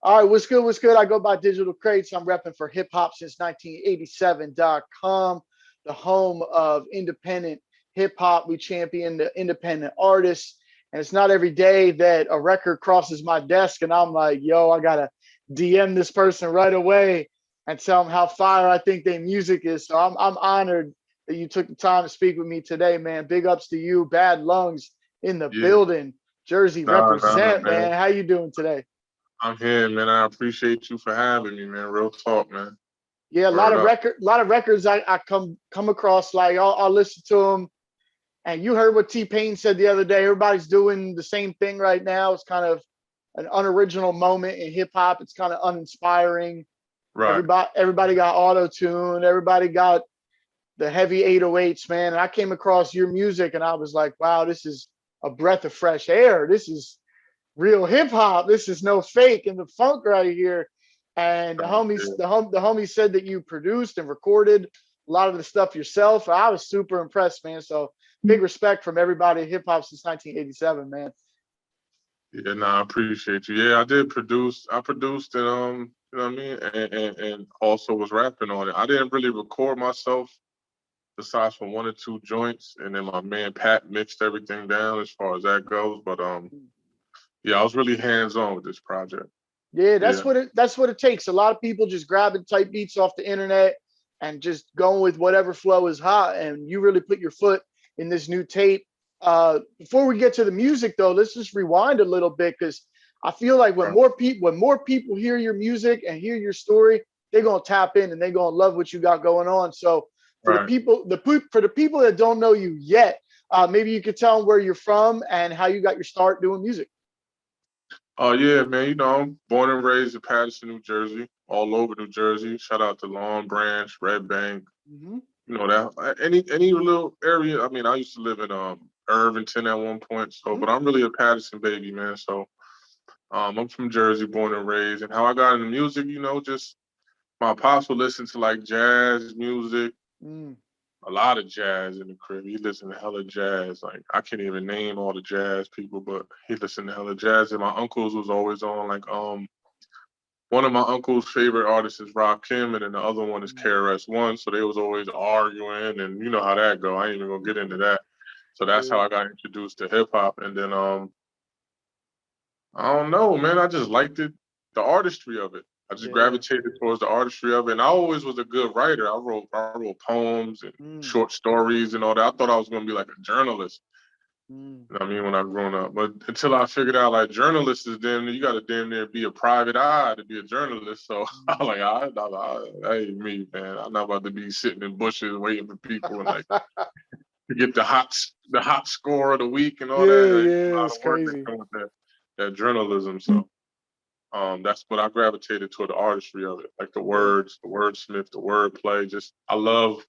All right, what's good? What's good? I go by Digital Crates. I'm repping for HipHopSince1987.com, the home of independent hip hop. We champion the independent artists. And it's not every day that a record crosses my desk and I'm like, yo, I got to DM this person right away and tell them how fire I think their music is. So I'm honored that you took the time to speak with me today, man. Big ups to you. Bad Lungz in the Yeah, building. Jersey nah, represent, man. man. How you doing today? I'm here, man. I appreciate you for having me, man. Real talk, man. Yeah, Word up. a lot of records I come across. Like I'll listen to them. And you heard what T Pain said the other day. Everybody's doing the same thing right now. It's kind of an unoriginal moment in hip hop. It's kind of uninspiring. Right. Everybody got auto tune. Everybody got the heavy 808s, man. And I came across your music and I was like, wow, this is a breath of fresh air. This is real hip hop. This is no fake and the funk right here. And Yeah. the homies said that you produced and recorded a lot of the stuff yourself. I was super impressed, man. So big respect from everybody at Hip Hop since 1987, man. Yeah, nah, I appreciate you. Yeah, I did produce. I produced and you know what I mean, and also was rapping on it. I didn't really record myself besides for one or two joints, and then my man Pat mixed everything down as far as that goes. But yeah, I was really hands on with this project. Yeah, Yeah. that's what it takes. A lot of people just grabbing type beats off the internet and just going with whatever flow is hot. And you really put your foot in this new tape. Before we get to the music though, let's just rewind a little bit because I feel like Right. when more people hear your music and hear your story, they're gonna tap in and they're gonna love what you got going on. So Right. for the people that don't know you yet, maybe you could tell them where you're from and how you got your start doing music. Oh yeah, man. You know, I'm born and raised in Paterson, New Jersey, all over New Jersey. Shout out to Long Branch, Red Bank. Hmm. You know that any little area. I mean, I used to live in Irvington at one point. So, Hmm. but I'm really a Paterson baby, man. So, I'm from Jersey, born and raised. And how I got into music, you know, just my pops would listen to like jazz music, Mm. a lot of jazz in the crib. He listened to hella jazz. Like I can't even name all the jazz people, but he listened to hella jazz. And my uncles was always on like one of my uncle's favorite artists is Kim, and then the other one is KRS-One. So they was always arguing, and you know how that go. I ain't even gonna get into that. So that's how Yeah. I got introduced to hip hop, and then I don't know, man. I just liked it, the artistry of it. I just Yeah. gravitated towards the artistry of it, and I always was a good writer. I wrote poems and Mm. short stories and all that. I thought I was gonna be like a journalist. Mm. You know what I mean, when I grown up, but until I figured out like journalists is damn near, you got to damn near be a private eye to be a journalist. So I'm Mm. like, I ain't me, man. I'm not about to be sitting in bushes waiting for people and like to get the hot score of the week and all that. Yeah, Like, a yeah, lot it's of work that crazy. comes with that journalism. So that's what I gravitated toward, the artistry of it, like the Yeah. words, the wordsmith, the wordplay. Just I love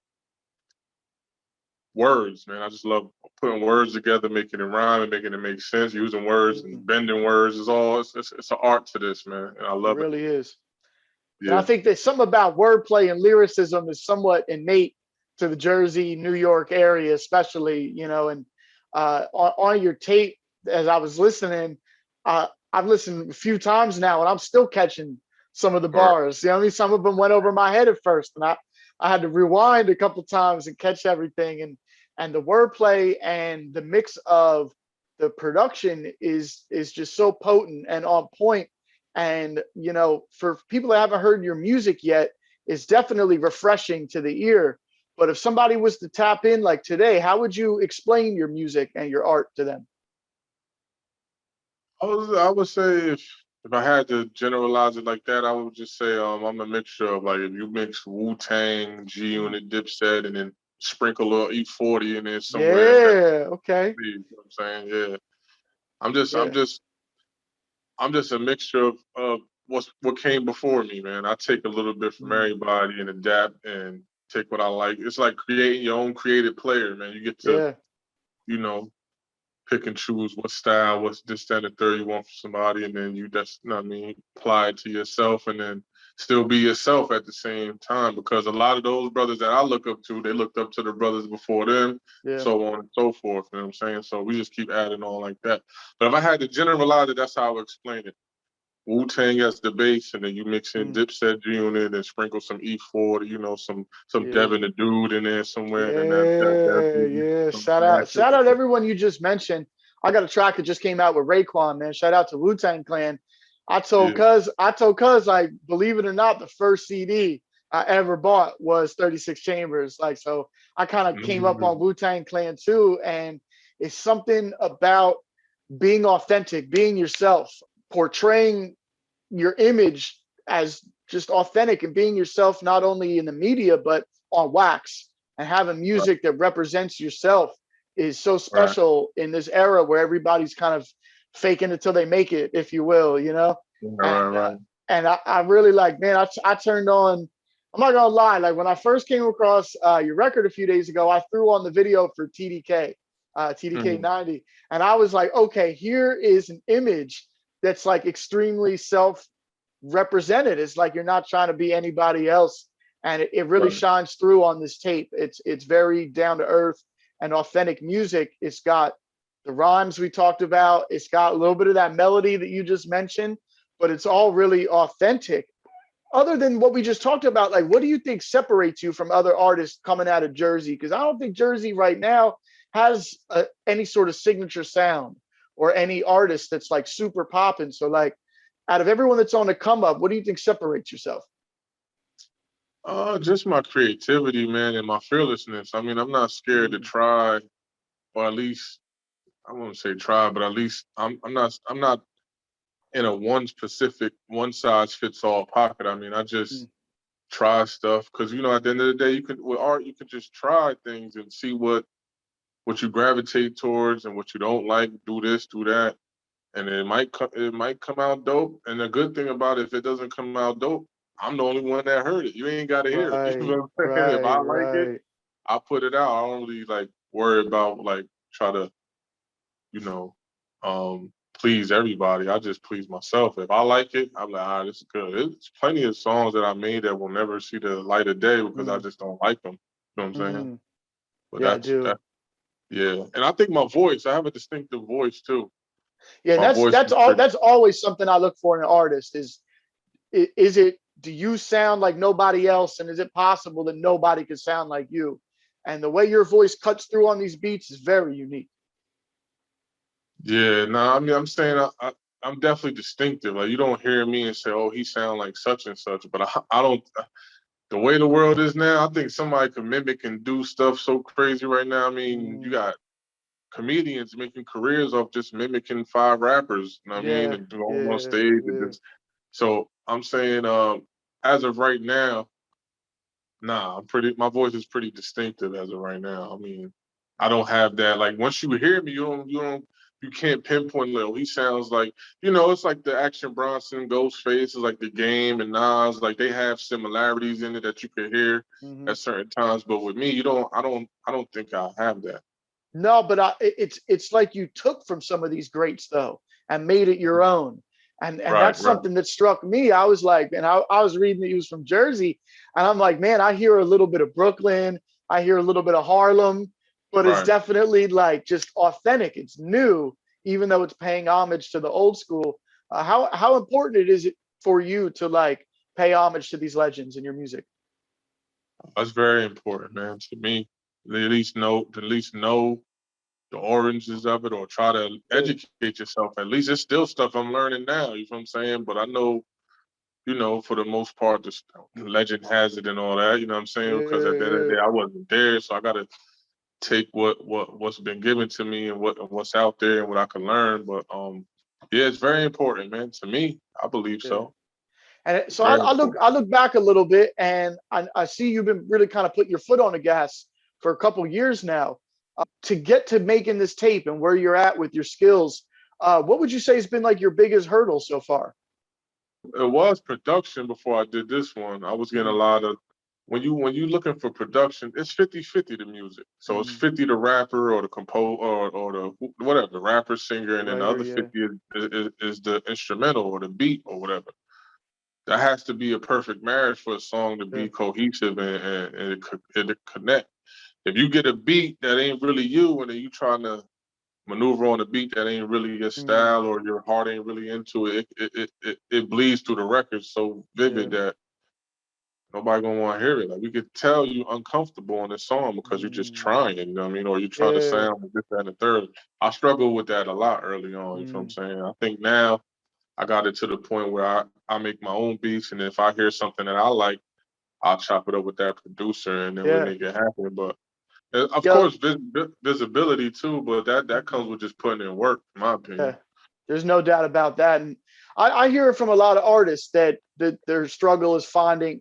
words, man. I just love putting words together, making it rhyme and making it make sense, using words Mm. and bending words is all it's an art to this, man. And I It love it. really is. And I Yeah. think that something about wordplay and lyricism is somewhat innate to the Jersey, New York area, especially, and on your tape, as I was listening, I've listened a few times now and I'm still catching some of the Or bars. You know what I mean? Some of them went over my head at first and I had to rewind a couple times and catch everything. And the wordplay and the mix of the production is just so potent and on point. And for people that haven't heard your music yet, it's definitely refreshing to the ear. But if somebody was to tap in like today, how would you explain your music and your art to them? I would say if I had to generalize it like that, I would just say I'm a mixture of like if you mix Wu Tang, G Mm. Unit, Dipset, and then sprinkle a little E40 in there somewhere in that. Yeah. Okay. You know what I'm saying? Yeah. I'm just I'm Yeah. just I'm just a mixture of what came before me, man. I take a little bit from Mm. everybody and adapt and take what I like. It's like creating your own creative player, man. You get to, Yeah. you know, pick and choose what style, what's this, that, and the third you want from somebody, and then you just, you know what I mean, apply it to yourself and then still be yourself at the same time. Because a lot of those brothers that I look up to, they looked up to the brothers before them, Yeah. so on and so forth. You know what I'm saying? So we just keep adding on like that. But if I had to generalize it, that's how I would explain it. Wu-Tang as the bass, and then you mix in Mm, Dipset Unit and sprinkle some E40, you know, some yeah. Devin the Dude in there somewhere, and that Yeah, be yeah. some Shout classics. out everyone you just mentioned. I got a track that just came out with Raekwon, man. Shout out to Wu-Tang Clan. Yeah. I told Cuz, like, believe it or not, the first CD I ever bought was 36 Chambers. Like, so I kind of came up on Mhm. Wu-Tang Clan too. And it's something about being authentic, being yourself, portraying your image as just authentic and being yourself, not only in the media, but on wax, and having Right, music that represents yourself is so right, special in this era where everybody's kind of faking it till they make it, if you will, you know? right, And, right. I really like, man, I turned on, I'm not gonna lie, like when I first came across your record a few days ago, I threw on the video for TDK, TDK Mhm. 90. And I was like, okay, here is an image that's like extremely self represented. It's like you're not trying to be anybody else, and it really Right. shines through on this tape. It's very down to earth and authentic music. It's got the rhymes we talked about. It's got a little bit of that melody that you just mentioned, but it's all really authentic. Other than what we just talked about, like, what do you think separates you from other artists coming out of Jersey? Because I don't think Jersey right now has any sort of signature sound or any artist that's like super popping. So, like, out of everyone that's on the come up, what do you think separates yourself? Just my creativity, man, and my fearlessness. I mean, I'm not scared to Mm, try, or at least I won't say try, but at least I'm not in a one size fits all pocket. I mean, I mm, just try stuff because at the end of the day, you can with art, you can just try things and see what you gravitate towards and what you don't like. Do this, do that, and it might come out dope. And the good thing about it, if it doesn't come out dope, I'm the only one that heard it. You ain't got to hear it. You right, know what I'm saying? If I right, like it, right. I put it out. I don't really like worry about like try to you know please everybody. I just please myself. If I like it, I'm like, this is good. There's plenty of songs that I made that will never see the light of day because I Mm, just don't like them. You know what I'm saying? mm. But Yeah, I that's do. that. Yeah, and I think my voice. I have a distinctive voice too. Yeah, and My voice that's is all. pretty. That's always something I look for in an artist. Is it? Do you sound like nobody else, and is it possible that nobody could sound like you? And the way your voice cuts through on these beats is very unique. Yeah, no, I mean, I'm saying I'm definitely distinctive. Like you don't hear me and say, "Oh, he sound like such and such," but I don't. The way the world is now, I think somebody can mimic and do stuff so crazy right now. I mean, you Mm, got comedians making careers off just mimicking five rappers. You know what I mean? yeah, And going on yeah, stage and yeah, just. So I'm saying, as of right now, nah, I'm pretty. My voice is pretty distinctive as of right now. I mean, I don't have that. Like once you hear me, you can't pinpoint. Like, oh, he sounds like. It's like the Action Bronson, Ghostface is like the Game and Nas. Like they have similarities in it that you can hear hmm at certain times. But with me, you don't. I don't think I have that. No, but it's like you took from some of these greats though and made it your own. And Right, that's right, something that struck me. I was like, and I was reading that he was from Jersey, and I'm like, man, I hear a little bit of Brooklyn, I hear a little bit of Harlem, but it's right. definitely like just authentic. It's new, even though it's paying homage to the old school. How important it is it for you to like pay homage to these legends in your music? That's very important, man. To me, at least know the oranges of it or try to Yeah, educate yourself. At least it's still stuff I'm learning now. You know what I'm saying? But I know, for the most part, the legend has it and all that. You know what I'm saying? Because at the end of the yeah, day, I wasn't there, so I got to take what's been given to me and what's out there and what I can learn. But yeah, it's very important, man. To me, I believe yeah. so. And so Very look, important. I look back a little bit, and I see you've been really kind of putting your foot on the gas for a couple years now to get to making this tape and where you're at with your skills. What would you say has been like your biggest hurdle so far? It was production before I did this one. I was getting a Mm, lot of when you looking for production, it's 50-50 the music. So it's mm, 50 the rapper or the compose or the whatever, the rapper singer, and then the writer, other yeah, 50 is the instrumental or the beat or whatever. That has to be a perfect marriage for a song to yeah, be cohesive and it connect. If you get a beat that ain't really you and then you trying to maneuver on a beat that ain't really your Mm, style or your heart ain't really into it, it bleeds through the record so yeah. vivid that nobody gonna want to hear it. Like we could tell you uncomfortable on this song because you're just Mm, trying, you know what I mean? Or you're trying to yeah. sound like this, that, and the third. I struggled with that a lot early on, you know what I'm Mm, saying? I think now I got it to the point where I make my own beats, and if I hear something that I like, I'll chop it up with that producer and then we yeah. make it happen. But of Yo, course, visibility too, but that comes with just putting in work, in my yeah. opinion. There's no doubt about that. And I hear it from a lot of artists that their struggle is finding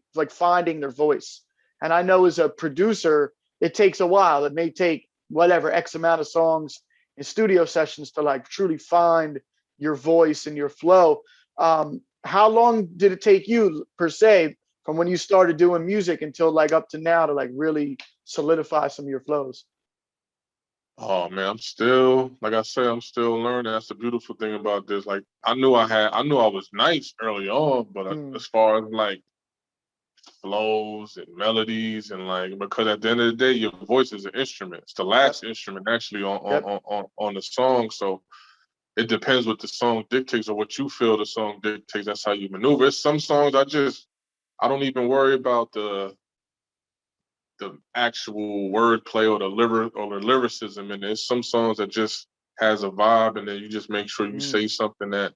their voice. And I know as a producer, it takes a while. It may take whatever X amount of songs in studio sessions to like truly find your voice and your flow. How long did it take you per se from when you started doing music until like up to now to like really solidify some of your flows? Oh man, I'm still, like I said, I'm still learning. That's the beautiful thing about this. Like I knew I was nice early on, but Mm, as far as like flows and melodies and like, because at the end of the day, your voice is an instrument. It's the yep, last instrument actually yep. on the song. So it depends what the song dictates or what you feel the song dictates. That's how you maneuver. It's some songs I don't even worry about the actual wordplay or the lyricism, and there's some songs that just has a vibe, and then you just make sure you Mm, say something that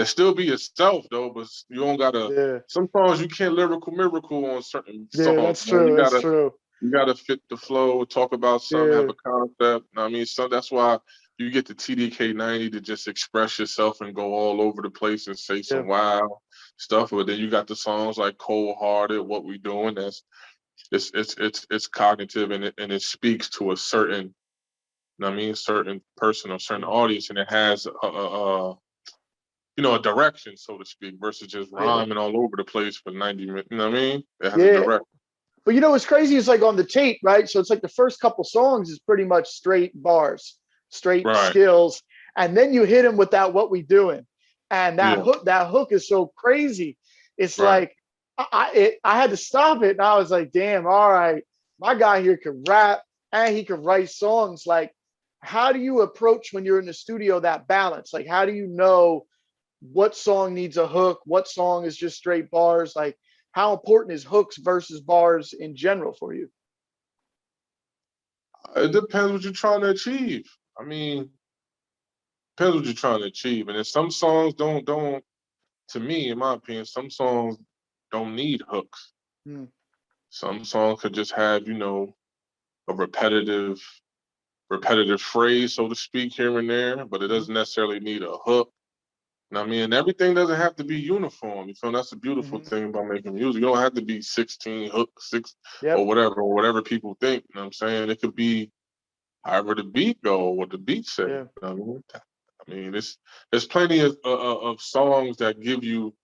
still be yourself though, but you don't gotta. yeah, Some songs you can't lyrical miracle on certain yeah. songs, That's man. true. That's true. You gotta fit the flow, talk about something, have Yeah, a concept. I mean, so that's why you get the TDK 90 to just express yourself and go all over the place and say yeah, some wild stuff. But then you got the songs like Cold Hearted, What We Doing. That's it's cognitive and it speaks to a certain, you know what I mean, certain person or certain mm, audience, and it has a you know, a direction, so to speak, versus just yeah, rhyming all over the place for 90 minutes. You know what I mean? It has a yeah. direct. But you know what's crazy is like on the tape, right? So it's like the first couple songs is pretty much straight bars, straight Right. skills, and then you hit them with that "What We Doing," and Yeah. that hook is so crazy. It's Right. like I had to stop it, and I was like, damn, all right, my guy here could rap and he could write songs. Like, how do you approach when you're in the studio that balance? Like, how do you know what song needs a hook, what song is just straight bars? Like, how important is hooks versus bars in general for you? It depends what you're trying to achieve. I mean, depends what you're trying to achieve. And then some songs don't to me, in my opinion, some songs don't need hooks. Hmm. Some songs could just have, you know, a repetitive phrase, so to speak, here and there, but it Hmm. doesn't necessarily need a hook. And I mean, everything doesn't have to be uniform. You feel that's the beautiful Hmm. thing about making music. You don't have to be 16 hooks, six Yep. or whatever people think. You know what I'm saying? It could be however the beat go, what the beat say. Yeah. You know what I mean, there's plenty of songs that give you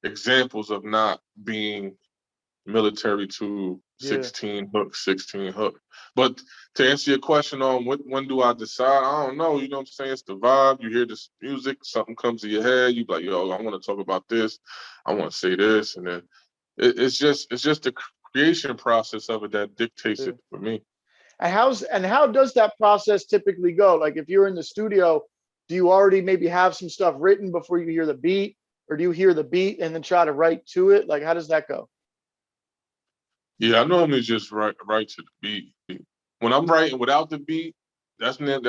examples of not being military to Yeah. 16 hook, 16 hook. But to answer your question on when do I decide, I don't know. You know what I'm saying? It's the vibe. You hear this music, something comes to your head. You be like, yo, I want to talk about this. I want to say this, and then it's just the creation process of it that dictates Yeah. it for me. And how does that process typically go? Like if you're in the studio, do you already maybe have some stuff written before you hear the beat, or do you hear the beat and then try to write to it? Like how does that go? Yeah, I normally just write to the beat. When I'm writing without the beat, that's 9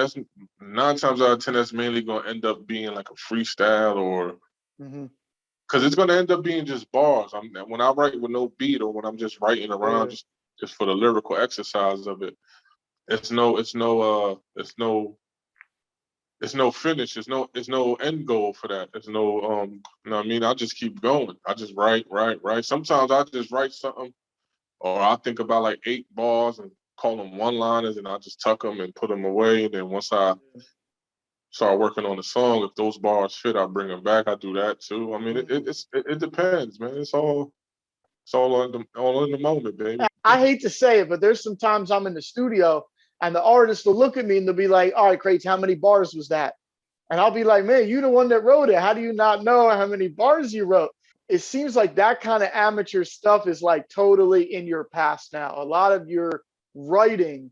times out of 10. That's mainly gonna end up being like a freestyle or Hmm. because it's gonna end up being just bars. When I write with no beat or when I'm just writing around Yeah. just for the lyrical exercise of it. It's no finish. It's no end goal for that. There's no you know what I mean? I just keep going. I just write. Sometimes I just write something or I think about like 8 bars and call them one liners and I just tuck them and put them away. And then once I start working on the song, if those bars fit, I bring them back. I do that too. I mean, Mhm. it depends, man. It's all in the moment, baby. I hate to say it, but there's sometimes I'm in the studio and the artist will look at me and they'll be like, all right, Crates, how many bars was that? And I'll be like, man, you the one that wrote it. How do you not know how many bars you wrote? It seems like that kind of amateur stuff is like totally in your past now. A lot of your writing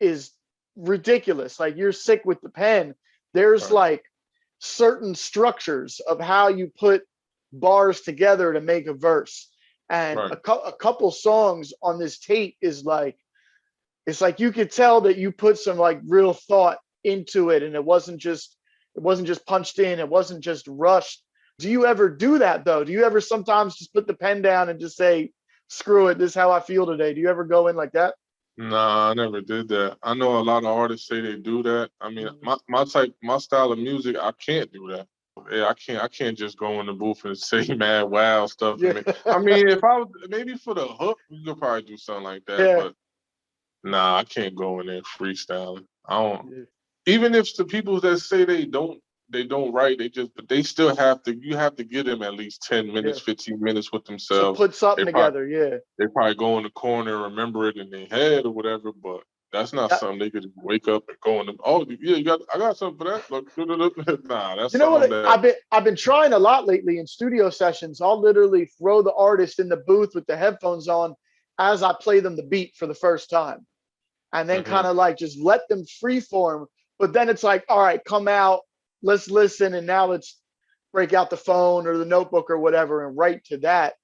is ridiculous. Like you're sick with the pen. There's Right. like certain structures of how you put bars together to make a verse. And Right. a couple songs on this tape is like, it's like you could tell that you put some like real thought into it, and it wasn't just punched in, it wasn't just rushed. Do you ever do that though? Do you ever sometimes just put the pen down and just say, screw it, this is how I feel today? Do you ever go in like that? Nah, I never did that. I know a lot of artists say they do that. I mean, Mhm. my style of music, I can't do that. Yeah, I can't just go in the booth and say mad wild stuff and Yeah. make. I mean, if I was maybe for the hook, we could probably do something like that. Yeah. But nah, I can't go in there freestyling. I don't. Yeah. Even if the people that say they don't write, but they still have to. You have to give them at least 10 minutes, Yeah. 15 minutes with To themselves. put something They probably together. Yeah. they probably go in the corner and remember it in their head or whatever, but that's not Yeah. something they could wake up and go in the, oh yeah, I got something for that. Look, nah, that's You know something what? that I've been trying a lot lately in studio sessions. I'll literally throw the artist in the booth with the headphones on as I play them the beat for the first time, and then hmm kind of like just let them freeform. But then it's like, all right, come out, let's listen, and now let's break out the phone or the notebook or whatever and write to that.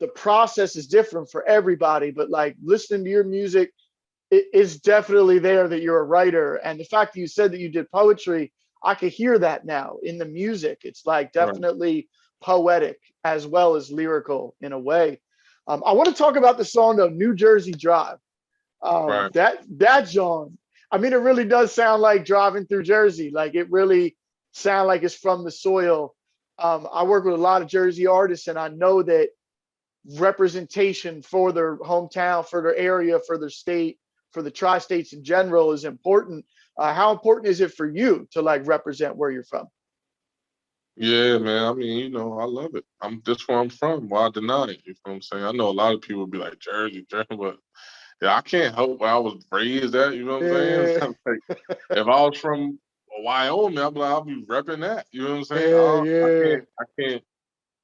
The process is different for everybody, but like listening to your music, it is definitely there that you're a writer. And the fact that you said that you did poetry, I could hear that now in the music. It's like right, definitely poetic as well as lyrical in a way. I want to talk about the song though, New Jersey Drive. right. That song, I mean, it really does sound like driving through Jersey. Like it really sound like it's from the soil. I work with a lot of Jersey artists, and I know that representation for their hometown, for their area, for their state, for the tri-states in general is important. How important is it for you to like represent where you're from? Yeah, man. I mean, I love it. This where I'm from. Why deny it? You know what I'm saying? I know a lot of people be like Jersey, Jersey, but yeah, I can't help where I was raised at. You know what I'm saying? Yeah, Like, if I was from Wyoming, I'll be repping that. You know what I'm saying? yeah, yeah, I can't.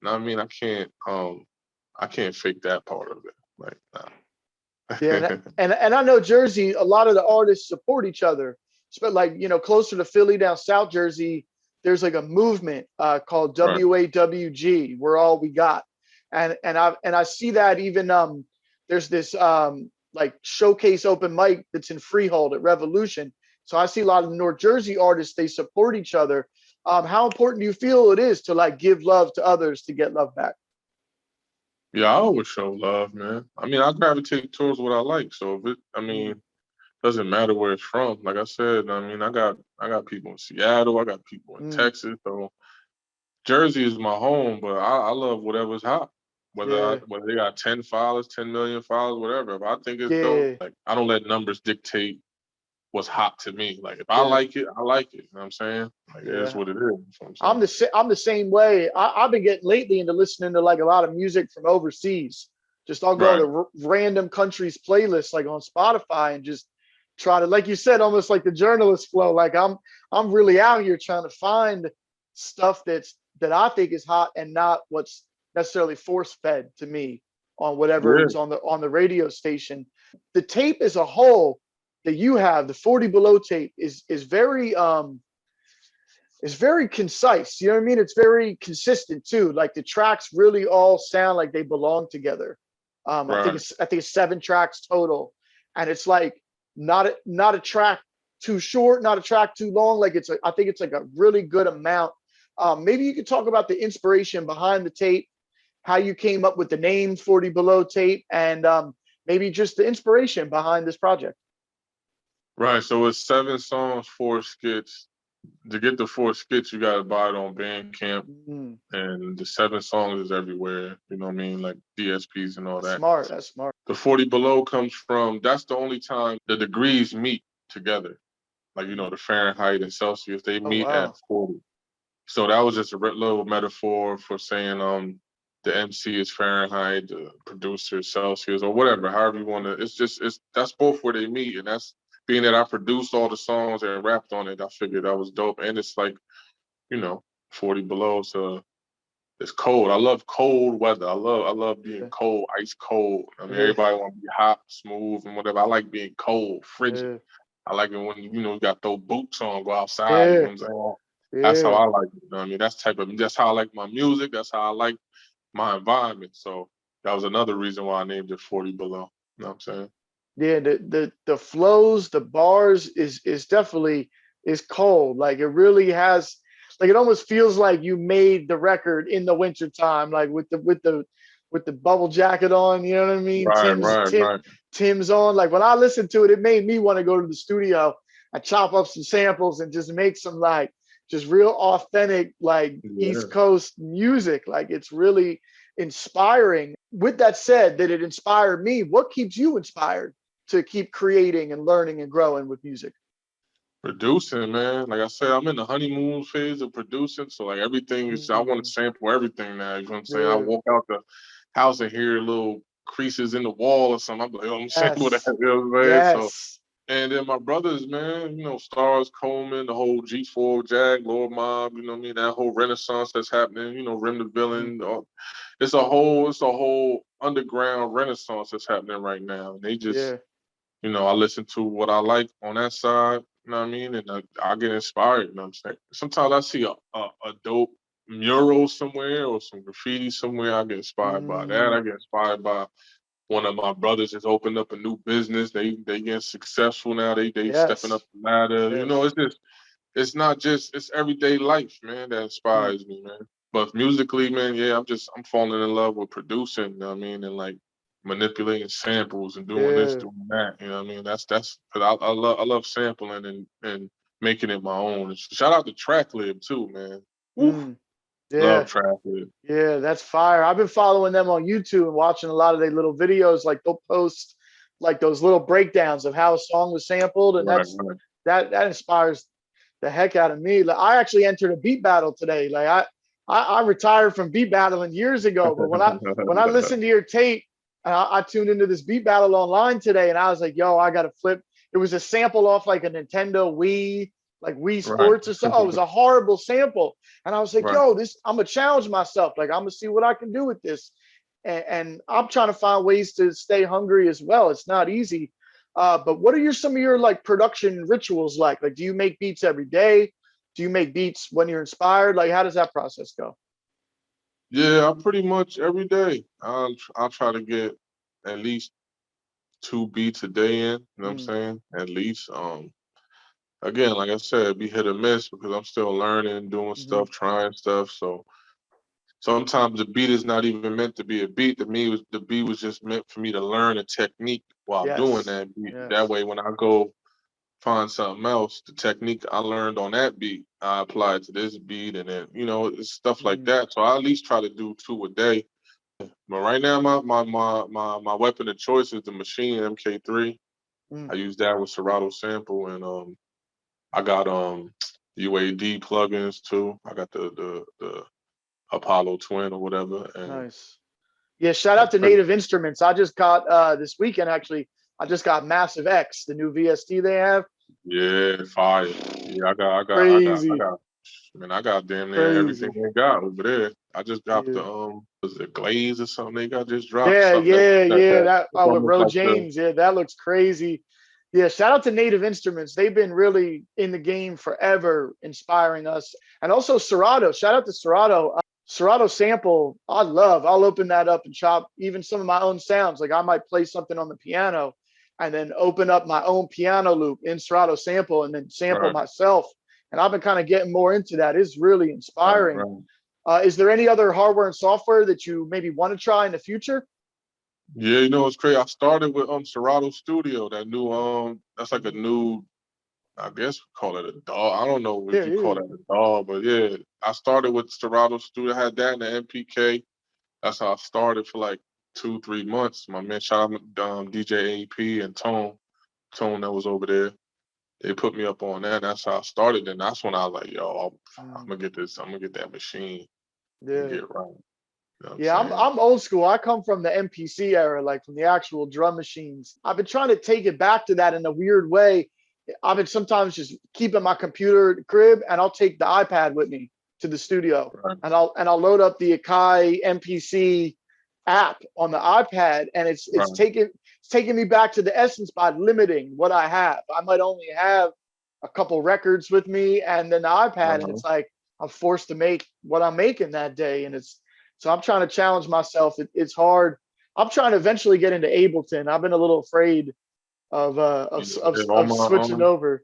I mean, I can't fake that part of it. Like, yeah. And, nah. and and I know Jersey, a lot of the artists support each other. But like closer to Philly, down South Jersey, there's like a movement called Right. WAWG. We're all we got, and I see that even there's this like showcase open mic that's in Freehold at Revolution. So I see a lot of North Jersey artists. They support each other. How important do you feel it is to like give love to others to get love back? Yeah, I always show love, man. I mean, I gravitate towards what I like. So I Mm, mean, doesn't matter where it's from. Like I said, I mean, I got people in Seattle, I got people in mm, Texas. So Jersey is my home, but I love whatever's hot. yeah, Whether they got 10 followers, 10 million followers, whatever. If I think it's dope, yeah, like I don't let numbers dictate what's hot to me. Like if I yeah, like it, I like it. You know what I'm saying? Like it is yeah. what it is. You know what I'm I'm saying? the same way. I've been getting lately into listening to like a lot of music from overseas. Just I'll go Right. to random countries playlists like on Spotify and just try to, like you said, almost like the journalist flow. Like I'm really out here trying to find stuff that I think is hot and not what's necessarily force fed to me on whatever Yeah. is on the radio station. The tape as a whole that you have, the 40 Below tape, is very it's very concise. You know what I mean? It's very consistent too. Like the tracks really all sound like they belong together. Right. I think it's 7 tracks total, and it's like not a track too short, not a track too long. Like I think it's like a really good amount. Maybe you could talk about the inspiration behind the tape, how you came up with the name 40 Below tape, and maybe just the inspiration behind this project. Right. So it's 7 songs, 4 skits. To get the 4 skits, you gotta buy it on Bandcamp, Mm, and the 7 songs is everywhere. You know what I mean, like DSPs and all that's that. smart. That's smart. The 40 Below comes from. That's the only time the degrees meet together. Like the Fahrenheit and Celsius, they Oh meet at wow. 40. So that was just a little metaphor for saying the MC is Fahrenheit, the producer is Celsius, or whatever, however you want to. It's that's both where they meet, and that's being that I produced all the songs and rapped on it. I figured that was dope, and it's like you know 40 below, so it's cold. I love cold weather. I love being Yeah, cold, ice cold. I mean, yeah, everybody want to be hot, smooth, and whatever. I like being cold, frigid. yeah. I like it when, you got to throw boots on, go outside, you know Yeah, what I'm saying? That's how yeah. I like it, you know what I mean? That's how I like my music. That's how I like my environment. So that was another reason why I named it 40 Below. You know what I'm saying? Yeah, the flows, the bars is definitely is cold. Like it really has, like it almost feels like you made the record in the winter time, like with the bubble jacket on, you know what I mean? Right, right, right. Tim's on. Like when I listened to it, it made me want to go to the studio and chop up some samples and just make some like just real authentic like Yeah. East Coast music. Like it's really inspiring. With that said, that it inspired me, what keeps you inspired to keep creating and learning and growing with music? Producing, man. Like I said, I'm in the honeymoon phase of producing. So like everything is, I want to Mm, sample everything now. You know what I'm saying? I yeah. walk out the house and hear little creases in the wall or something. I'm like, I'm sample that. Yes. You know what I'm saying? So, Yes. and then my brothers, man, Stars Coleman, the whole G4 Jag, Lord Mob, you know what I mean? That whole renaissance that's happening, Rim the Mm, Villain. It's a whole underground renaissance that's happening right now. And they just, yeah. I listen to what I like on that side, you know what I mean? And I get inspired, you know what I'm saying? Sometimes I see a dope mural somewhere or some graffiti somewhere, I get inspired by that. Mm, I get inspired by one of my brothers has opened up a new business. They getting successful now. They stepping up yes. the ladder. Yes. It's not just it's everyday life, man, that Mm, inspires me, man. But musically, man, yeah, I'm falling in love with producing, you know what I mean, and like manipulating samples and doing this, yeah. doing that. You know what I mean? That's because I love sampling and making it my own. And shout out to Tracklib too, man. Woo, Mm, love yeah. Tracklib. Yeah, that's fire. I've been following them on YouTube and watching a lot of their little videos. Like they'll post like those little breakdowns of how a song was sampled, and Right, right. that inspires the heck out of me. Like I actually entered a beat battle today. Like I retired from beat battling years ago, but when I listened to your tape, I tuned into this beat battle online today, and I was like, yo, I got to flip. It was a sample off like a Nintendo Wii, like Wii Right. Sports or something. Oh, it was a horrible sample. And I was like, Right. yo, I'm gonna challenge myself. Like, I'm gonna see what I can do with this. And I'm trying to find ways to stay hungry as well. It's not easy. But what are some of your like production rituals like? Like, do you make beats every day? Do you make beats when you're inspired? Like, how does that process go? Yeah, I pretty much every day. I'll try to get at least 2 beats a day in. You know what I'm Mm, saying? At least. Again, like I said, be hit or miss because I'm still learning, doing hmm stuff, trying stuff. So sometimes the beat is not even meant to be a beat. The beat was just meant for me to learn a technique while doing Yes. that beat. That Yes. way, when I go find something else, the technique I learned on that beat, I apply it to this beat, and then it's stuff like Mm, that. So I at least try to do 2 a day. But right now, my weapon of choice is the Machine MK3. mm. I use that with Serato sample, and I got UAD plugins too. I got the Apollo Twin or whatever, and Nice. Yeah, shout out that's to pretty. Native Instruments. I just got this weekend actually. I just got Massive X, the new VST they have. Yeah, fire. Yeah, I Crazy, got. Man, I got damn near everything crazy. they got over there. I just dropped Yeah. the was it Glaze or something they got just dropped Yeah, something yeah, yeah. That that's with almost Ro like the James. Yeah, that looks crazy. Yeah, shout out to Native Instruments. They've been really in the game forever, inspiring us. And also Serato. Shout out to Serato. Serato sample, I love. I'll open that up and chop even some of my own sounds. Like I might play something on the piano and then open up my own piano loop in Serato sample and then sample right, myself. And I've been kind of getting more into that. It's really right, inspiring. right. Is there any other hardware and software that you maybe want to try in the future? Yeah, it's crazy. I started with Serato Studio, that new that's like a new, I guess we call it a DAW. I don't know if Yeah, you call yeah. that a DAW, but yeah, I started with Serato Studio. I had that in the MPK. That's how I started for like 2, 3 months. My man, shout out DJ AP and Tone that was over there. They put me up on that. That's how I started. And that's when I was like, yo, I'm Mm, gonna get this. I'm gonna get that machine and yeah. get right. You know what I'm Yeah, I'm saying? I'm old school. I come from the MPC era, like from the actual drum machines. I've been trying to take it back to that in a weird way. I've been sometimes just keeping my computer at the crib and I'll take the iPad with me to the studio Right, and I'll load up the Akai MPC app on the iPad and it's right, taken it's taking me back to the essence by limiting what I have. I might only have a couple records with me and then the iPad, and it's like I'm forced to make what I'm making that day. And it's so I'm trying to challenge myself. It's hard. I'm trying to eventually get into Ableton. I've been a little afraid of on my switching over.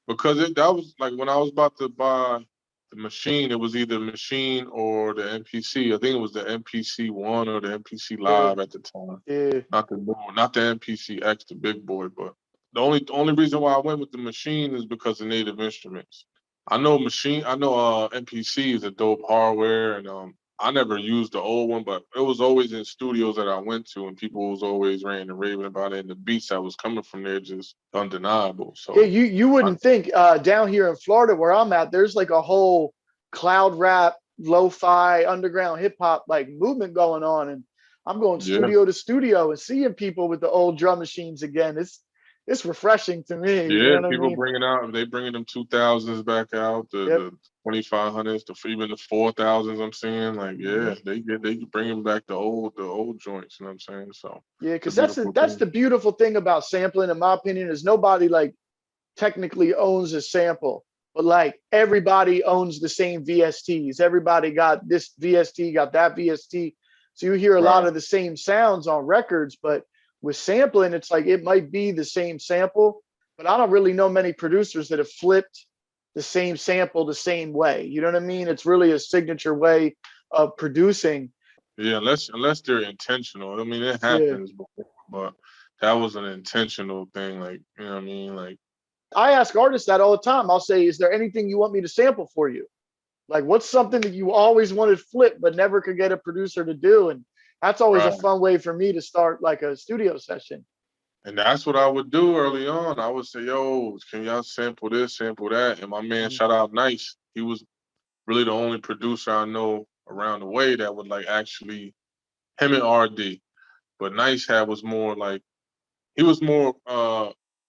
because that was like when I was about to buy the machine, it was either machine or the MPC. I think it was the MPC one or the MPC Yeah, Live at the time. yeah, Not the MPC X, the big boy, but the only reason why I went with the machine is because of Native Instruments. I know MPC is a dope hardware, and I never used the old one, but it was always in studios that I went to, and people was always ranting and raving about it, and the beats that was coming from there just undeniable. yeah. So You I, wouldn't think down here in Florida where I'm at, there's like a whole cloud rap, lo-fi, underground hip hop like movement going on, and I'm going yeah, studio to studio and seeing people with the old drum machines again. It's refreshing to me. You know yeah, what I people mean? they bringing them 2000s back out, Yep. the 2500s, even the 4000s. I'm seeing like, Hmm. yeah, they bringing back the old joints. You know what I'm saying? So Yeah, it's a because beautiful that's thing. the beautiful thing about sampling, in my opinion, is nobody like technically owns a sample, but like everybody owns the same VSTs. Everybody got this VST, got that VST. So you hear a lot Right. of the same sounds on records, but with sampling, it's like it might be the same sample, but I don't really know many producers that have flipped the same sample the same way. You know what I mean? It's really a signature way of producing. Yeah, unless they're intentional. I mean, it Yeah. happens before, but that was an intentional thing. Like, you know what I mean? Like, I ask artists that all the time. I'll say, is there anything you want me to sample for you? Like, what's something that you always wanted flipped but never could get a producer to do? And that's always a right. fun way for me to start like a studio session. And that's what I would do early on. I would say, yo, can y'all sample this, sample that? And my man, Mhm. shout out Nice. He was really the only producer I know around the way that would like actually him and RD. But Nice had was more like he was more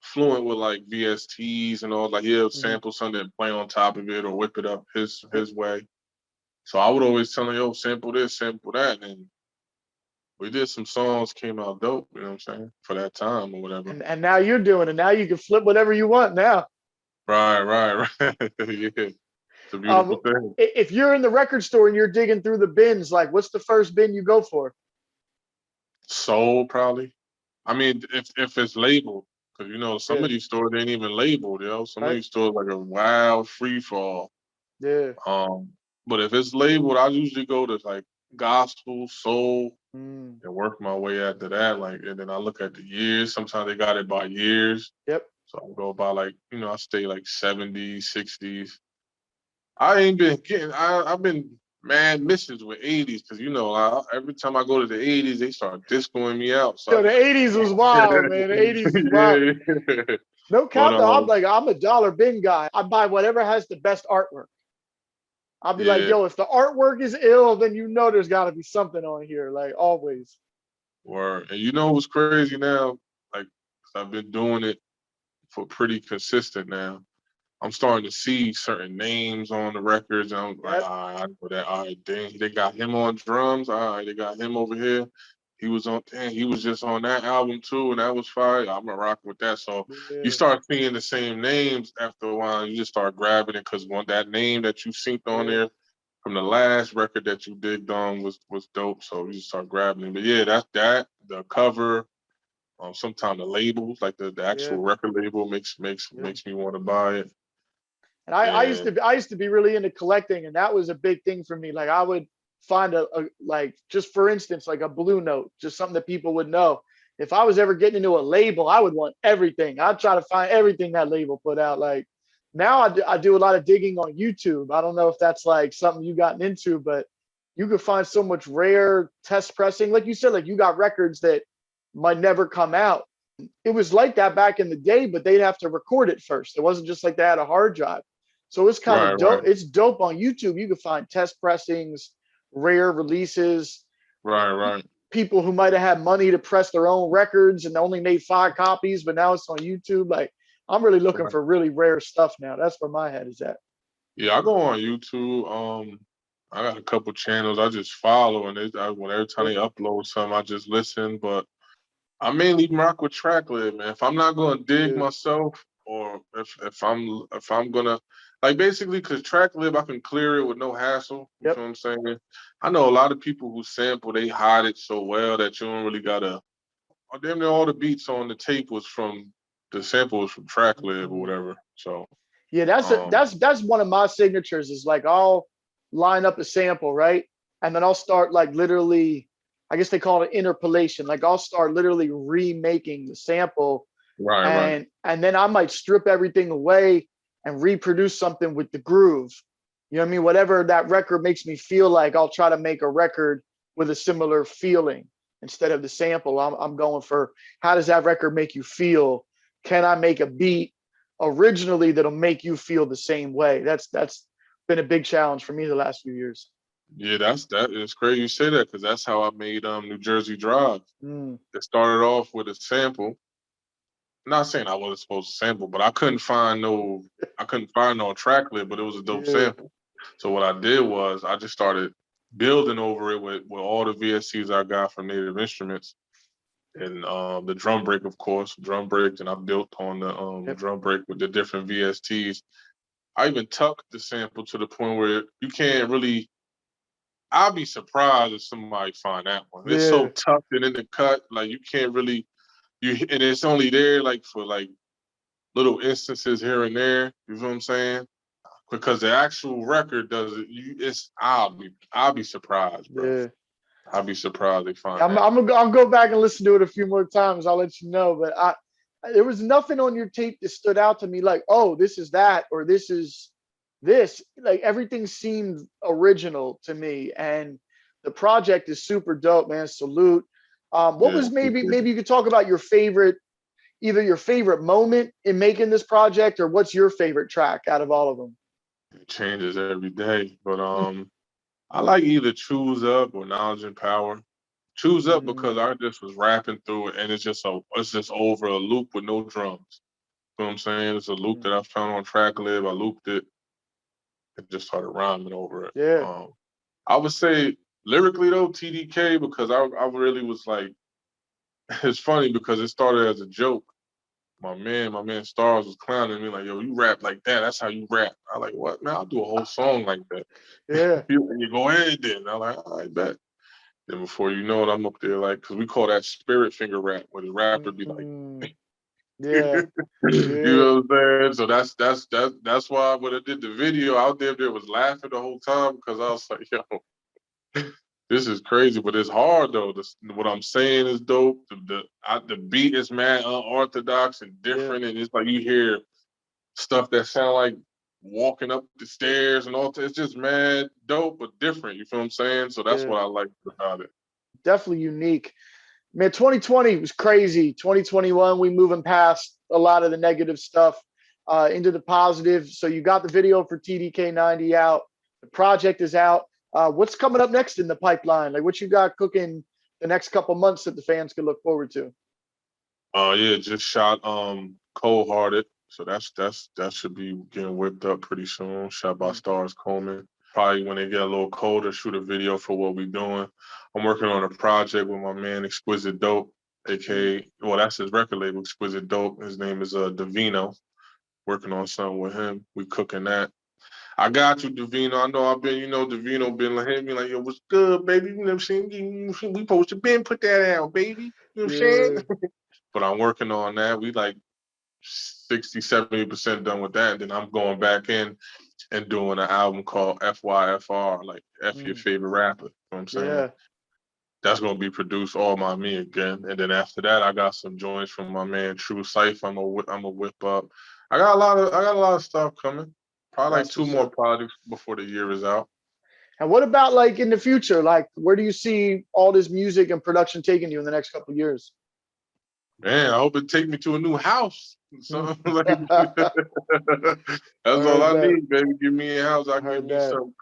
fluent with like VSTs and all. Like he'll Mhm. sample something and play on top of it or whip it up his Yep. his way. So I would always tell him, yo, sample this, sample that. And we did some songs, came out dope, you know what I'm saying? For that time or whatever. And now you're doing it. Now you can flip whatever you want now. Right. Yeah. It's a Um, beautiful thing. if you're in the record store and you're digging through the bins, like what's the first bin you go for? Soul probably. I mean, if it's labeled, because you know some Yeah. of these stores ain't even labeled, Some of Right. these stores like a wild free fall. Yeah. Um, but if it's labeled, I usually go to like gospel, soul, Mm. and work my way after that. Like, and then I look at the years. Sometimes they got it by years. Yep. So I go by like, I stay like 70s, 60s. I ain't been getting, I've been mad misses with 80s because, every time I go to the 80s, they start discoing me out. So Yo, I'd the be like, 80s was wild, man. The 80s was wild. yeah. No But, cap though. I'm a dollar bin guy. I buy whatever has the best artwork. I'll be like, yeah, yo, if the artwork is ill, then you know there's got to be something on here, like always. word. And you know what's crazy now? Like, 'cause I've been doing it for pretty consistent now. I'm starting to see certain names on the records, and I'm like, Yep. all right, I know that. All right, dang, they got him on drums. All right, they got him over here. He was just on that album too, and that was fire. I'm gonna rock with that. So you Yeah. start seeing the same names after a while, and you just start grabbing it because that name that you synced on Yeah. there from the last record that you digged on was dope. So you just start grabbing it. But yeah, that's that. The cover, sometimes the labels, like the Yeah. actual record label, makes Yeah. makes me want to buy it. And And I used to be really into collecting, and that was a big thing for me. Like I would find a like just for instance, like a blue note, just something that people would know. If I was ever getting into a label, I would want everything. I'd try to find everything that label put out. Like now I do a lot of digging on YouTube. I don't know if that's like something you gotten into, but you could find so much rare test pressing. Like you said, like you got records that might never come out. It was like that back in the day, but they'd have to record it first. It wasn't just like they had a hard drive. So it's kind right, of dope. right, It's dope on YouTube. You can find test pressings, rare releases, right. people who might have had money to press their own records and only made 5 copies, but now it's on YouTube. Like I'm really looking Right. for really rare stuff now. That's where my head is at. Yeah, I go on YouTube. I got a couple channels I just follow, and every time Yeah. they upload something, I just listen. But I mainly rock with track lib, man. If I'm not gonna dig Yeah. myself, or if I'm gonna like basically, cause track lib I can clear it with no hassle. You Yep. feel what I'm saying? I know a lot of people who sample, they hide it so well that you don't really gotta. Damn near all the beats on the tape was from the sample was from track lib or Mhm. whatever. So Yeah, that's a, um, that's one of my signatures. Is like I'll line up a sample, right, and then I'll start like literally, I guess they call it interpolation. Like I'll start literally remaking the sample, right. and then I might strip everything away and reproduce something with the groove. You know what I mean? Whatever that record makes me feel like, I'll try to make a record with a similar feeling instead of the sample. I'm going for, how does that record make you feel? Can I make a beat originally that'll make you feel the same way? That's been a big challenge for me the last few years. Yeah, that is crazy you say that because that's how I made New Jersey Drive. Mm, It started off with a sample. Not saying I wasn't supposed to sample, but I couldn't find no track list, but it was a dope yeah. sample. So what I did was I just started building over it with all the VSCs I got from Native Instruments and the drum break, of course, drum break, and I built on the Yep. drum break with the different VSTs. I even tucked the sample to the point where you can't really. I'll be surprised if somebody find that one. It's so Yeah. tucked and in the cut, like you can't really and it's only there like for like little instances here and there. You know what I'm saying? Because the actual record does it. It's I'll be surprised, bro. Yeah. I'll be surprised they Yeah, find I'm, that. I'm gonna I'll go back and listen to it a few more times. I'll let you know. But there was nothing on your tape that stood out to me like, oh, this is that, or this is this. Like everything seemed original to me, and the project is super dope, man. Salute. What Yeah, was, maybe you could talk about your favorite, either your favorite moment in making this project, or what's your favorite track out of all of them? it changes every day. But I like either Choose Up or Knowledge and Power. Choose Up because Mm, I just was rapping through it and it's just over a loop with no drums. You know what I'm saying? It's a loop mm, that I found on track lib. I looped it and just started rhyming over it. yeah, I would say lyrically though, TDK because I really was like it's funny because it started as a joke. My man Stars was clowning me like, yo, you rap like that. That's how you rap. I like, what, man? I'll do a whole song like that. yeah. You go ahead then. I like, all right, bet. Then before you know it, I'm up there like, cause we call that spirit finger rap, where the rapper be like, Mm, you yeah, yeah, know what I'm saying? So that's why when I did the video, out there was laughing the whole time because I was like, yo, this is crazy, but it's hard though. What I'm saying is dope. The beat is mad unorthodox and yeah, different, and it's like you hear stuff that sound like walking up the stairs and all. It's just mad dope, but different. You feel what I'm saying? So that's yeah. what I like about it. Definitely unique. Man, 2020 was crazy. 2021, we moving past a lot of the negative stuff into the positive. So you got the video for TDK 90 out. The project is out. What's coming up next in the pipeline? Like what you got cooking the next couple months that the fans can look forward to? Yeah, just shot Cold Hearted. So that should be getting whipped up pretty soon. Shot by Mm, Stars Coleman. Probably when they get a little colder, shoot a video for what we doing. I'm working on a project with my man Exquisite Dope, mm, aka well, that's his record label, Exquisite Dope. His name is Davino. Working on something with him. We cooking that. I got you, Davino. I know I've been, Davino been like hitting me like, yo, what's good, baby? You know what I'm saying? We supposed to been put that out, baby. You know what I'm saying? yeah, But I'm working on that. We like 60, 70% done with that. And then I'm going back in and doing an album called FYFR, like F your mm, favorite rapper. You know what I'm saying? yeah. That's gonna be produced all by me again. And then after that, I got some joints from my man True Cypher. I'm a whip up. I got a lot of stuff coming. Probably like That's two what's more up. projects before the year is out. And what about like in the future? Like where do you see all this music and production taking you in the next couple of years? Man, I hope it take me to a new house. Something like I that's all heard I that. need, baby. Give me a house. I I give heard me that. some.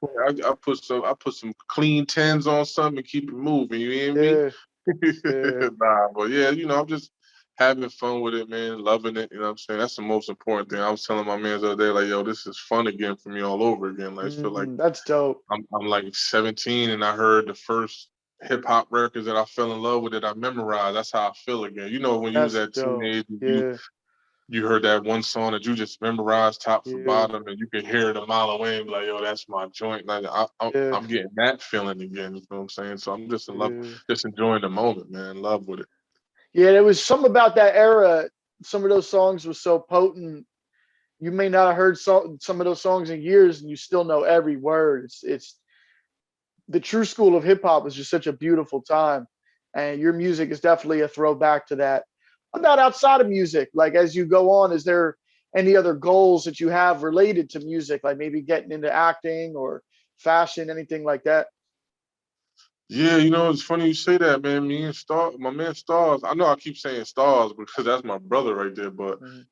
I put some clean tens on something and keep it moving. You hear me? Yeah, yeah. Nah, but yeah, I'm just having fun with it, man. Loving it. You know what I'm saying? That's the most important thing. I was telling my man the other day, like, yo, this is fun again for me all over again. Like, I feel like That's dope. I'm like 17 and I heard the first hip hop records that I fell in love with that I memorized. That's how I feel again. You know, when you was That's that dope. teenage, and Yeah, you heard that one song that you just memorized top to yeah, bottom, and you can hear it a mile away and be like, yo, that's my joint. Like yeah, I'm getting that feeling again. You know what I'm saying? So I'm just in love, yeah. just enjoying the moment, man. In love with it. Yeah, there was something about that era. Some of those songs were so potent. You may not have heard some of those songs in years, and you still know every word. It's the true school of hip hop was just such a beautiful time, and your music is definitely a throwback to that. What about outside of music? Like as you go on, is there any other goals that you have related to music, like maybe getting into acting or fashion, anything like that? Yeah, you know, it's funny you say that, man. Me and my man Stars. I know I keep saying Stars because that's my brother right there, but Mhm.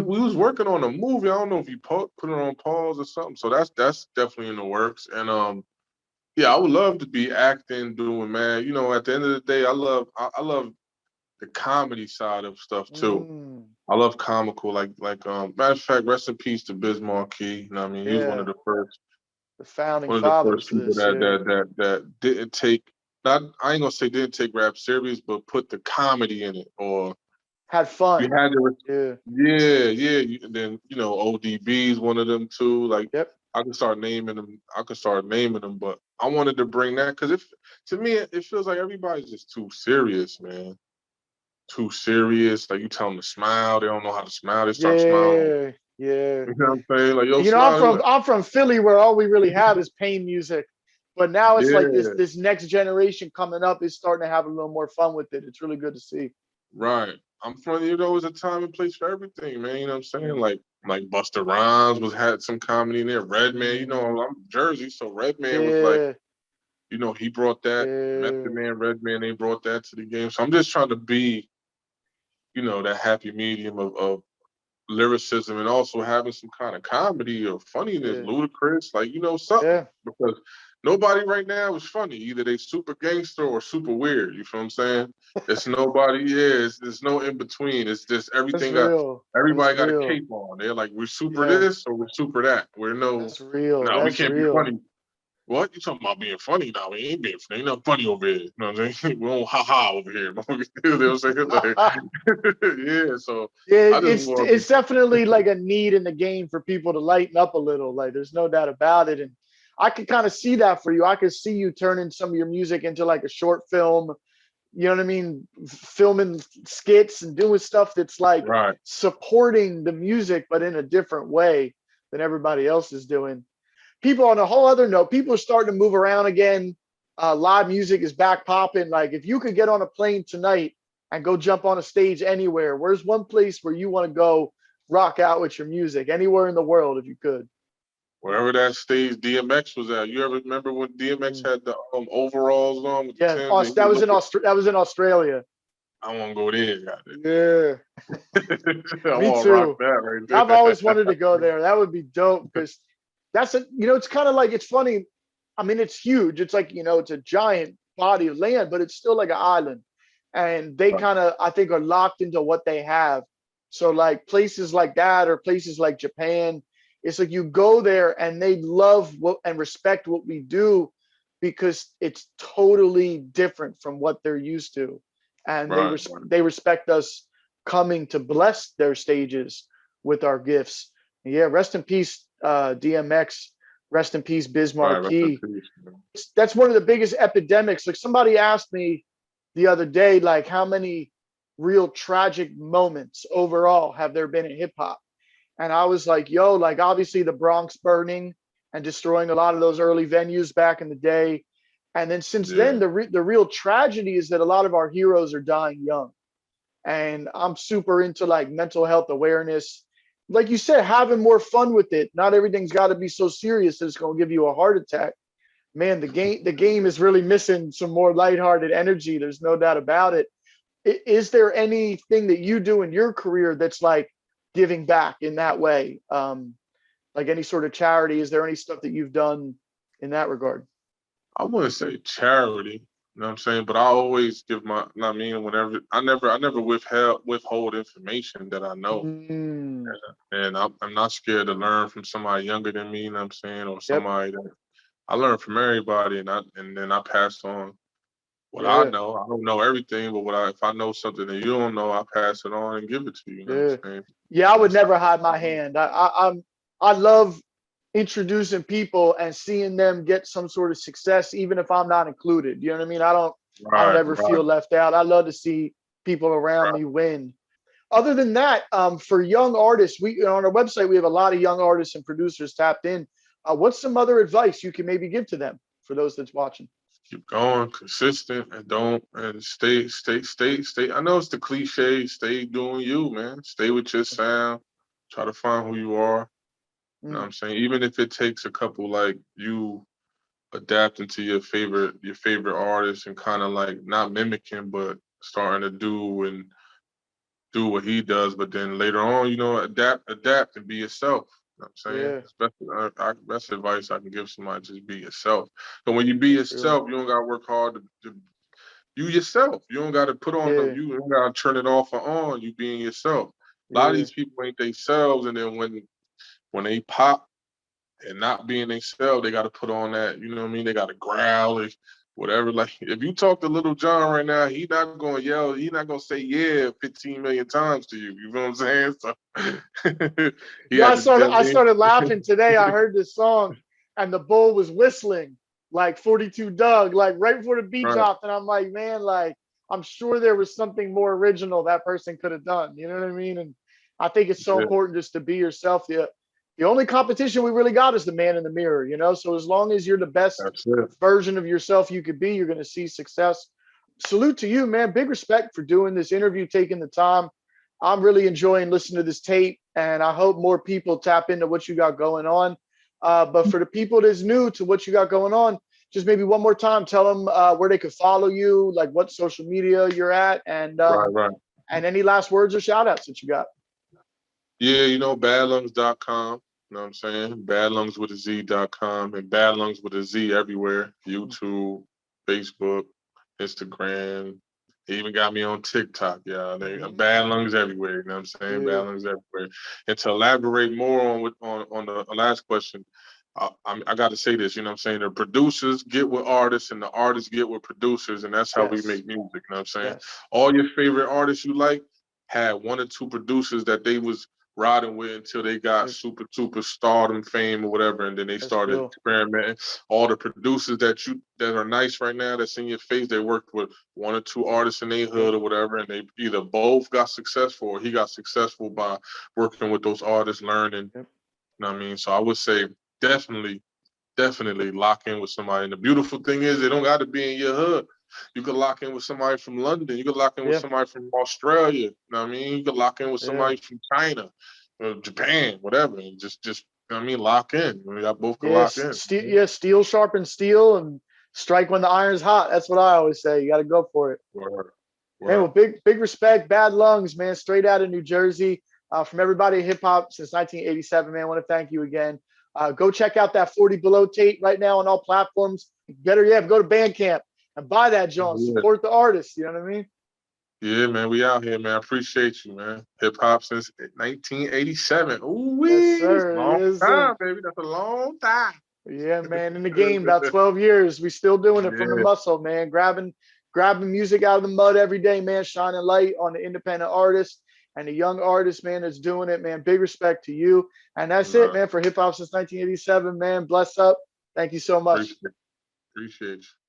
we was working on a movie. I don't know if he put it on pause or something. So that's definitely in the works. And yeah, I would love to be acting, doing, man. You know, at the end of the day, I love the comedy side of stuff too. Mm, I love comical, matter of fact, rest in peace to Biz Markie. You know what I mean? He was yeah, the founding one of the first fathers of people this. Yeah, that didn't take, not, I ain't gonna say didn't take rap serious, but put the comedy in it. Or had you fun. had to, Yeah, yeah, yeah. And then ODB is one of them too. Like yep. I can start naming them. But I wanted to bring that because if to me it feels like everybody's just too serious, man. Too serious. Like you tell them to smile, they don't know how to smile. They start smiling. Yeah, yeah. You know what I'm saying? Like yo, You know, I'm smile. from I'm from Philly, where all we really have is pain music. But now it's like this Yeah, this next generation coming up is starting to have a little more fun with it. It's really good to see. right. I'm from, there's a time and place for everything, man. You know what I'm saying? Mm, Like Busta Rhymes had some comedy in there. Redman, mm, I'm Jersey, so Redman was like, yeah, he brought that. Method yeah, Man, Redman, they brought that to the game. So I'm just trying to be, that happy medium of lyricism and also having some kind of comedy or funniness, yeah, ludicrous, something. yeah. Because nobody right now is funny. Either they super gangster or super weird. You feel what I'm saying? It's nobody, yeah, there's no in between. It's just That's everything real. That's everybody got a real. cape on. They're like, we're super Yeah, this or we're super that. We're that's real. we That's can't be real. funny. What? You talking about being funny now? We ain't being funny. Ain't nothing funny over here. You know what I'm saying? We don't ha-ha over here. You know what I'm saying? Like, yeah, so Yeah, I just want to be it's definitely like a need in the game for people to lighten up a little. Like there's no doubt about it. And I could kind of see that for you. I could see you turning some of your music into like a short film, you know what I mean? Filming skits and doing stuff that's like right. supporting the music, but in a different way than everybody else is doing. People, on a whole other note, people are starting to move around again. Live music is back popping. Like if you could get on a plane tonight and go jump on a stage anywhere, where's one place where you want to go rock out with your music? Anywhere in the world, if you could. Wherever that stage DMX was at. You ever remember when DMX Mm. had the overalls on with the Yeah, Timbs and he That was was in looking? That was in Australia. I want to go there, got Yeah, it. I me want to rock too. that right I've there. always wanted to go there. That would be dope because that's it's kind of like, it's funny. I mean, it's huge. It's like, it's a giant body of land, but it's still like an island. And they kind of, I think, are locked into what they have. So, like places like that or places like Japan, it's like you go there and they love what and respect what we do because it's totally different from what they're used to. And Right. they respect us coming to bless their stages with our gifts. Yeah, rest in peace, DMX. Rest in peace, Biz Right. Rest in Markie. peace, man. That's one of the biggest epidemics. Like somebody asked me the other day, like how many real tragic moments overall have there been in hip hop? And I was like, yo, like obviously the Bronx burning and destroying a lot of those early venues back in the day. And then since then, Yeah. the real tragedy is that a lot of our heroes are dying young. And I'm super into like mental health awareness. Like you said, having more fun with it. Not everything's got to be so serious that it's going to give you a heart attack. Man, the game is really missing some more lighthearted energy. There's no doubt about it. Is there anything that you do in your career that's like giving back in that way? Like any sort of charity? Is there any stuff that you've done in that regard? I wouldn't say charity. You know what I'm saying? But I always give whenever I never withhold information that I know. Mm, And I'm not scared to learn from somebody younger than me, you know what I'm saying, or yep. somebody that I learn from everybody, and then I pass on what I Yeah. know. I don't know everything, but if I know something that you don't know, I pass it on and give it to you. You know what Yeah. I'm saying? Yeah, I would That's how. never hide my hand. I love introducing people and seeing them get some sort of success, even if I'm not included. You know what I mean? I don't Right, ever right, feel left out. I love to see people around right. me win. Other than that, for young artists, we on our website we have a lot of young artists and producers tapped in. What's some other advice you can maybe give to them for those that's watching? Keep going, consistent, and don't and stay. I know it's the cliche. Stay doing you, man. Stay with your sound. Try to find who you are. You know what Mm, I'm saying? Even if it takes a couple like you adapting to your favorite artist and kind of like not mimicking, but starting to do what he does. But then later on, adapt and be yourself. You know what I'm saying? yeah, Best advice I can give somebody: just be yourself. But when you be for sure. yourself, you don't gotta work hard to you yourself. You don't gotta put on Yeah, you don't gotta turn it off or on. You being yourself. A lot of yeah, these people ain't themselves, and then when they pop and not being themselves, they got to put on that, you know what I mean? They got to growl, whatever. Like, if you talk to Little John right now, he not going to yell. He not going to say, yeah, 15 million times to you. You know what I'm saying? So he yeah. had to, I I mean, started laughing today. I heard this song, and the bull was whistling like 42 Doug, like right before the beat right. dropped, and I'm like, man, like I'm sure there was something more original that person could have done. You know what I mean? And I think it's so Yeah, important just to be yourself. The only competition we really got is the man in the mirror. You know, so as long as you're the best that's it. version of yourself you could be, you're going to see success. Salute to you, man. Big respect for doing this interview, taking the time. I'm really enjoying listening to this tape, and I hope more people tap into what you got going on. But for the people that's new to what you got going on, just maybe one more time, tell them where they could follow you, like what social media you're at, Right, right. and any last words or shout outs that you got. Yeah, badlungs.com. You know what I'm saying? Badlungs with a Z.com and badlungs with a Z everywhere. YouTube, Facebook, Instagram. They even got me on TikTok, yeah. Bad lungs everywhere, you know what I'm saying? Bad Yeah, lungs everywhere. And to elaborate more on the last question, I got to say this, you know what I'm saying? The producers get with artists and the artists get with producers, and that's how we yes, make music, you know what I'm saying? yes, All your favorite artists you like had one or two producers that they was riding with until they got yes, super stardom, fame, or whatever, and then they that's started real. experimenting. All the producers that are nice right now, that's in your face, they worked with one or two artists in their Yep, hood or whatever, and they either both got successful or he got successful by working with those artists, learning. yep, You know what I mean? So I would say definitely, definitely lock in with somebody. And the beautiful thing is, they don't got to be in your hood. You could lock in with somebody from London. You could lock in with yeah, somebody from Australia. You know what I mean? You could lock in with yeah. somebody from China, Japan, whatever. And just you know what I mean, lock in. We got both could lock Yes, in. steel, yeah, steel sharpens steel and strike when the iron's hot. That's what I always say. You got to go for it. Word, Man, well, word. big respect. Bad lungs, man. Straight out of New Jersey. From everybody at hip hop since 1987, man. I want to thank you again. Go check out that 40 Below tape right now on all platforms. Better yet, go to Bandcamp and buy that John. Yeah. Support the artist. You know what I mean? Yeah, man, we out here, man. I appreciate you, man. Hip hop since 1987. Ooh Yes, wee, sir. long Yes, sir. time, baby. That's a long time. Yeah, man. In the game, about 12 years. We still doing it from the Yeah, muscle, man. Grabbing music out of the mud every day, man. Shining light on the independent artist and the young artist, man, that's doing it, man. Big respect to you. And that's it, nah, man, for hip hop since 1987, man. Bless up. Thank you so much. appreciate, appreciate you.